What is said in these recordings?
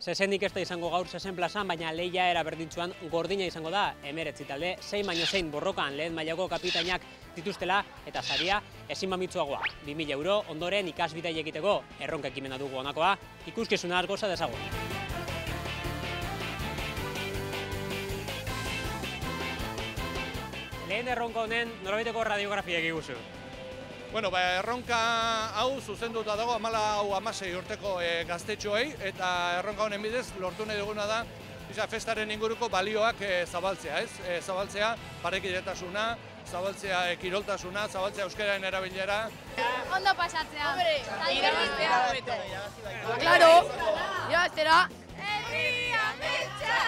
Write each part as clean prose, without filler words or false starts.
Zezenik ez da izango gaur zezen plazan, baina lehia era berdintzuan gordina izango da. 19 talde, 6-zein borrokan lehen mailako kapitainak dituztela eta saria ezin mamitsuagoa. 2.000 euro ondoren ikasbidai egiteko erronka ekimena dugu honakoa, ikuskizuna goza dezagun. Lehen erronka honen norabaiteko radiografia egiguzu. Bueno, erronka hau zuzenduta dago 14-16 urteko gaztetxoei eta erronka honen bidez lortu nahi duguna da festaren inguruko balioak zabaltzea, ez? Zabaltzea parekidetasuna, zabaltzea kiroltasuna, zabaltzea euskararen erabilera. Ondo pasatzea. Irabaztea. Claro, irabaztera. Herria metxa!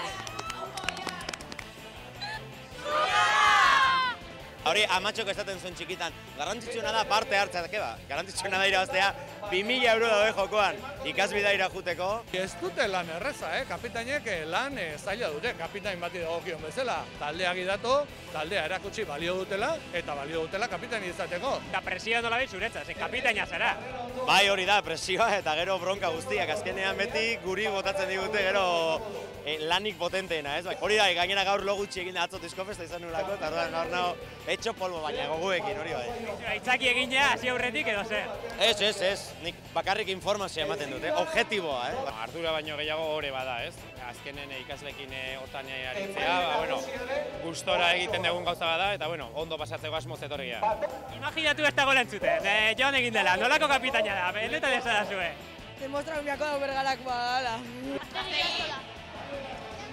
Hori, amatxok esaten zuen txikitan, garrantzitsuena da parte hartzea, garrantzitsuena da irabaztea, 2.000 euro daude jokoan, ikasbidaira juteko. Ez dute lan erreza, kapitainek lan zaila dute, kapitain bati dagokion bezala. Taldea gidatu, taldea erakutsi balio dutela, eta balio dutela kapitain izateko. Eta presioa nola zuretza, ze kapitaina zara. Bai, hori da, presioa eta gero bronka guztiak, azkenean beti guri botatzen digute gero lanik potenteena, ez? Hori da, gainera gaur lo gutxi egin atzo diskofesta izan nulako, eta orduan gaur nago etxo polvo baina goguekin, hori bai. Aitzaki egina hasi aurretik edo zer? Ez, nik bakarrik informazioa ematen dute, objektiboa, Ardura baino gehiago hori bada, ez? Azkenen ikaslekin hortan aritzea, gustora egiten dugun gauza bada, eta ondo pasatzeko asmoz etorria. Imaginatu ez dago lentzuten, Jon egin dela, nolako kapitaina da, benetan ez da zue. Demostratu biako da bergalak badala.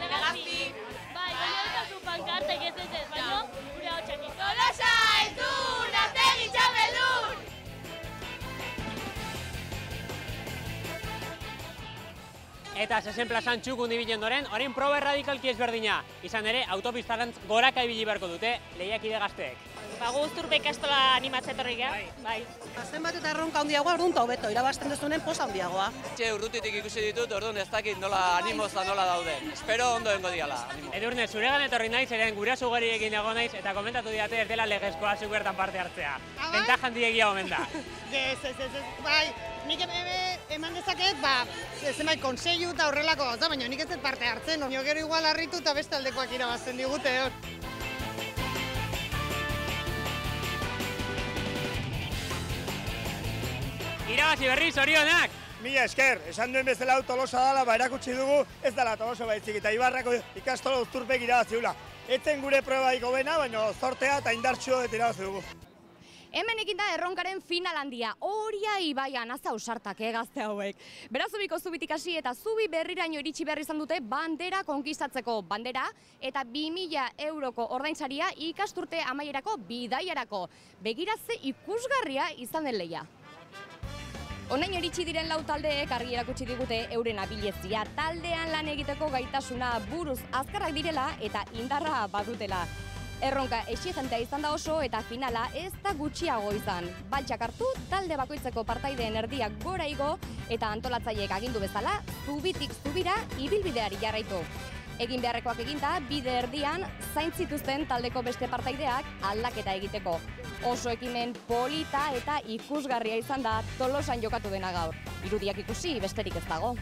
Legazpi. Bai, baina pankartek ez, baina gure hau txakin. Tolosa entzun, ategi txabeldun! Eta zezen plazan txukun ibilen doren, orain proba erradikalki ezberdina. Izan ere, autopistarantz goraka ibili beharko dute lehiakide gazteek. Gu Uzturbe ikastola animatzen etorri gara. Bai. Zenbat eta erronka handiagoa, orduan ta hobeto, irabazten duzunen posa handiagoa. Urrutitik ikusi ditut, orduan ez dakit nola animoza nola daude. Espero ondo dengo diala. Edurne, zuregan etorri naiz, eren guraso ugari dago naiz, eta komentatu diate ez dela legezkoa zuk bertan parte hartzea. Ventaja handiegia omen da. Ez, bai, nik eman dezaket, zenbait kontseilu eta horrelako gauza, baina nik ez dut parte hartzen. Nio gero igual harritu eta beste aldekoak irabazten digute. Irabazi berriz, zorionak! Mila esker, esan duen bezala Tolosa dala, erakutsi dugu, ez dela Tolosa baitzik, eta Ibarrako ikastola Uzturpek irabazi dula. Etzen gure probaik hobena, baina zortea eta indartxo eta irabazi dugu. Hemen ekin da erronkaren final handia, Oria ibaian aza ausartak gazte hauek. Berazubiko zubitik hasi eta zubi berriraino iritsi behar izan dute bandera konkistatzeko bandera eta 2.000 euroko ordaintzaria ikasturte amaierako bidaiarako. Begiratze ikusgarria izan den lehia. Onain iritsi diren lau taldeek argi erakutsi digute euren abilezia, taldean lan egiteko gaitasuna buruz azkarrak direla eta indarra badutela. Erronka exigentea izan da oso eta finala ez da gutxiago izan. Baltsak hartu, talde bakoitzeko partaideen erdiak gora igo eta antolatzaileek agindu bezala, zubitik zubira ibilbideari jarraitu. Egin beharrekoak eginda, bide erdian zaintzituzten taldeko beste partaideak aldaketa egiteko. Oso ekimen polita eta ikusgarria izan da Tolosan jokatu dena gaur. Irudiak ikusi besterik ez dago.